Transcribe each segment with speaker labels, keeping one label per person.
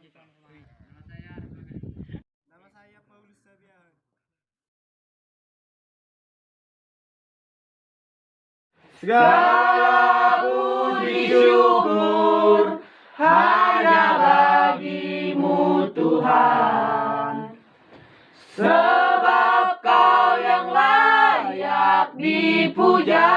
Speaker 1: Nama saya Paulus Sabian.
Speaker 2: Segala puji syukur hanya bagimu Tuhan, sebab Kau yang layak dipuja.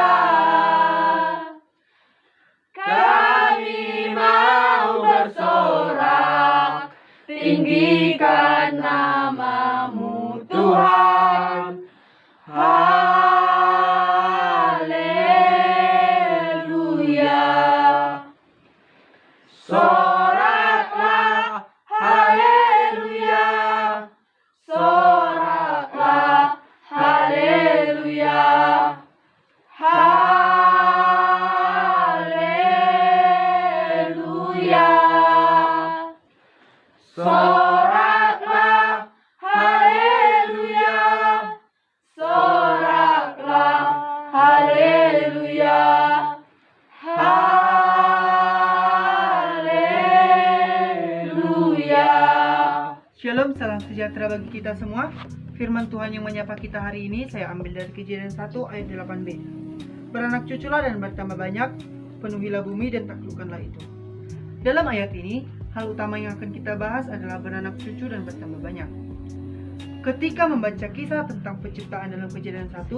Speaker 2: Kami mau bersorak, tinggikan namamu Tuhan. Haleluya. Soraklah, haleluya. Soraklah, haleluya. Haleluya. Soraklah, haleluya. Soraklah, haleluya. Haleluya.
Speaker 3: Shalom, salam sejahtera bagi kita semua. Firman Tuhan yang menyapa kita hari ini saya ambil dari Kejadian 1 ayat 8b. Beranak cuculah dan bertambah banyak, penuhilah bumi dan taklukkanlah itu. Dalam ayat ini, hal utama yang akan kita bahas adalah beranak cucu dan bertambah banyak. Ketika membaca kisah tentang penciptaan dalam Kejadian 1,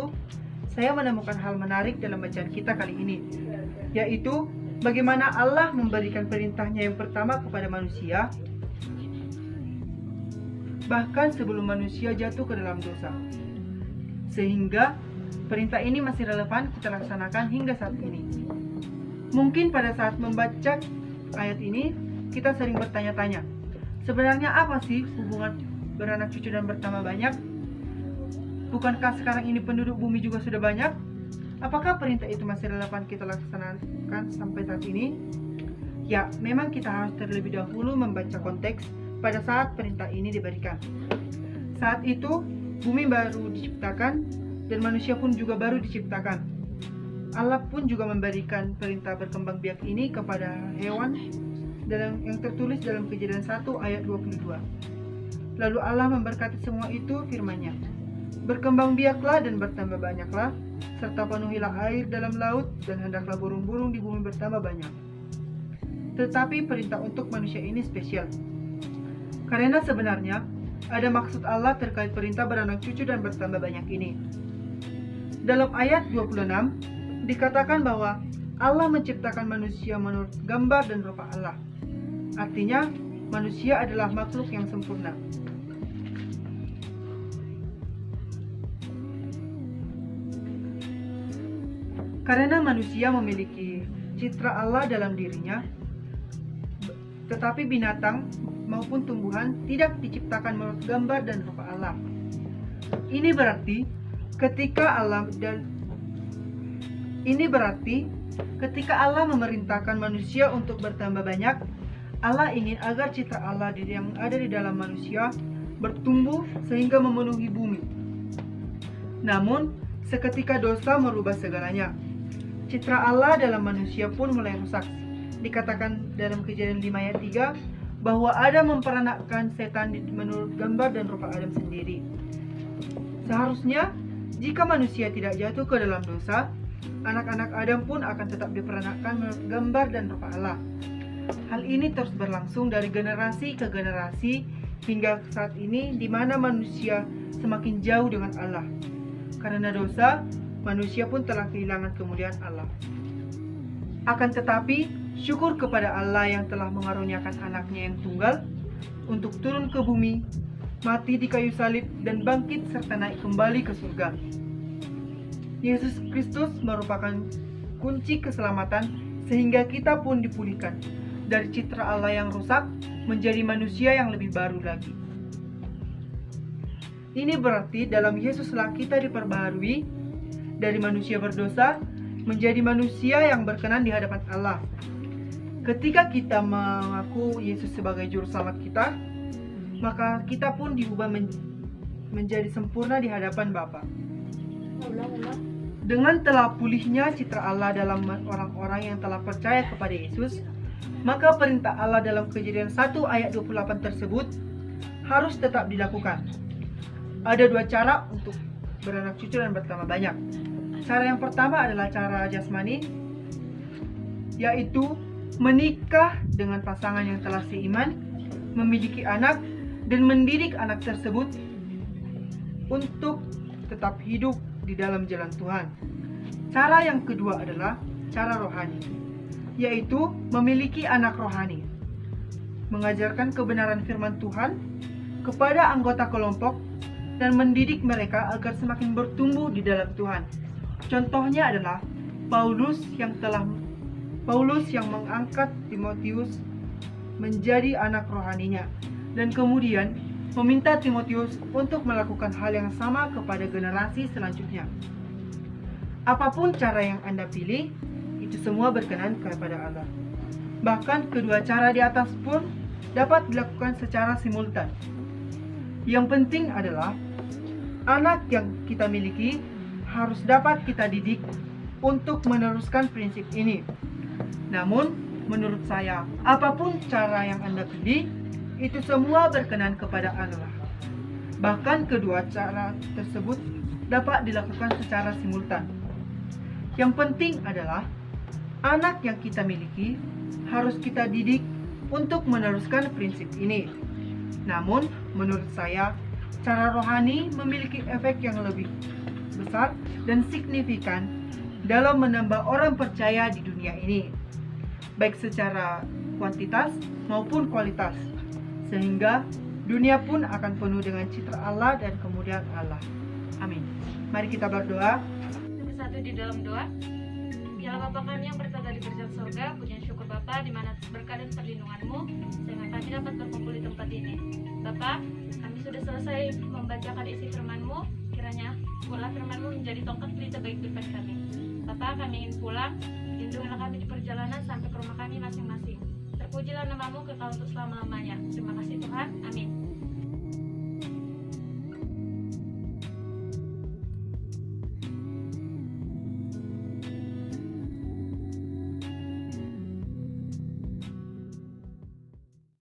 Speaker 3: saya menemukan hal menarik dalam bacaan kita kali ini, yaitu bagaimana Allah memberikan perintahnya yang pertama kepada manusia, bahkan sebelum manusia jatuh ke dalam dosa. Sehingga perintah ini masih relevan kita laksanakan hingga saat ini. Mungkin pada saat membaca ayat ini, kita sering bertanya-tanya, sebenarnya apa sih hubungan beranak cucu dan bertambah banyak? Bukankah sekarang ini penduduk bumi juga sudah banyak? Apakah perintah itu masih relevan kita laksanakan sampai saat ini? Ya, memang kita harus terlebih dahulu membaca konteks pada saat perintah ini diberikan. Saat itu, bumi baru diciptakan dan manusia pun juga baru diciptakan. Allah pun juga memberikan perintah berkembang biak ini kepada hewan yang tertulis dalam Kejadian 1 ayat 22. Lalu Allah memberkati semua itu firman-Nya. Berkembang biaklah dan bertambah banyaklah, serta penuhilah air dalam laut, dan hendaklah burung-burung di bumi bertambah banyak. Tetapi perintah untuk manusia ini spesial. Karena sebenarnya ada maksud Allah terkait perintah beranak cucu dan bertambah banyak ini. Dalam ayat 26 dikatakan bahwa Allah menciptakan manusia menurut gambar dan rupa Allah. Artinya manusia adalah makhluk yang sempurna. Karena manusia memiliki citra Allah dalam dirinya, tetapi binatang maupun tumbuhan tidak diciptakan menurut gambar dan rupa Allah. Ini berarti ketika Allah memerintahkan manusia untuk bertambah banyak, Allah ingin agar citra Allah yang ada di dalam manusia bertumbuh sehingga memenuhi bumi. Namun, seketika dosa merubah segalanya. Citra Allah dalam manusia pun mulai rusak. Dikatakan dalam Kejadian 5 ayat 3 bahwa Adam memperanakkan setan menurut gambar dan rupa Adam sendiri. Seharusnya, jika manusia tidak jatuh ke dalam dosa, anak-anak Adam pun akan tetap diperanakkan menurut gambar dan rupa Allah. Hal ini terus berlangsung dari generasi ke generasi hingga saat ini, di mana manusia semakin jauh dengan Allah. Karena dosa, manusia pun telah kehilangan kemuliaan Allah. Akan tetapi, syukur kepada Allah yang telah mengaruniakan anaknya yang tunggal untuk turun ke bumi, mati di kayu salib, dan bangkit serta naik kembali ke surga. Yesus Kristus merupakan kunci keselamatan sehingga kita pun dipulihkan dari citra Allah yang rusak menjadi manusia yang lebih baru lagi. Ini berarti dalam Yesuslah kita diperbaharui dari manusia berdosa menjadi manusia yang berkenan di hadapan Allah. Ketika kita mengaku Yesus sebagai juru selamat kita, maka kita pun diubah menjadi sempurna di hadapan Bapa. Dengan telah pulihnya citra Allah dalam orang-orang yang telah percaya kepada Yesus, maka perintah Allah dalam Kejadian 1 ayat 28 tersebut harus tetap dilakukan. Ada dua cara untuk beranak cucu dan bertambah banyak. Cara yang pertama adalah cara jasmani, yaitu menikah dengan pasangan yang telah seiman, memiliki anak, dan mendidik anak tersebut untuk tetap hidup di dalam jalan Tuhan. Cara yang kedua adalah cara rohani, yaitu memiliki anak rohani, mengajarkan kebenaran firman Tuhan kepada anggota kelompok dan mendidik mereka agar semakin bertumbuh di dalam Tuhan. Contohnya adalah Paulus yang mengangkat Timotius menjadi anak rohaninya dan kemudian meminta Timotius untuk melakukan hal yang sama kepada generasi selanjutnya. Apapun cara yang Anda pilih, itu semua berkenan kepada Allah. Bahkan kedua cara di atas pun dapat dilakukan secara simultan. Yang penting adalah anak yang kita miliki harus dapat kita didik untuk meneruskan prinsip ini. Namun, menurut saya, apapun cara yang Anda pilih, itu semua berkenan kepada Allah. Bahkan kedua cara tersebut dapat dilakukan secara simultan. Yang penting adalah anak yang kita miliki harus kita didik untuk meneruskan prinsip ini. Namun, menurut saya, cara rohani memiliki efek yang lebih besar dan signifikan dalam menambah orang percaya di dunia ini, baik secara kuantitas maupun kualitas, sehingga dunia pun akan penuh dengan citra Allah dan kemuliaan Allah. Amin. Mari kita berdoa.
Speaker 4: Satu di dalam doa. Ya Bapa kami yang berada di kerajaan surga, puji syukur Bapa di mana berkat dan perlindungan-Mu sehingga kami dapat berkumpul di tempat ini. Bapa, kami sudah selesai membacakan isi firman-Mu, kiranya bola firman-Mu menjadi tongkat pelita bagi kehidupan kami. Bapa, kami ingin pulang, lindungilah kami di perjalanan sampai ke rumah kami masing-masing. Terpujilah nama-Mu kekal untuk selama-lamanya. Terima kasih Tuhan, amin.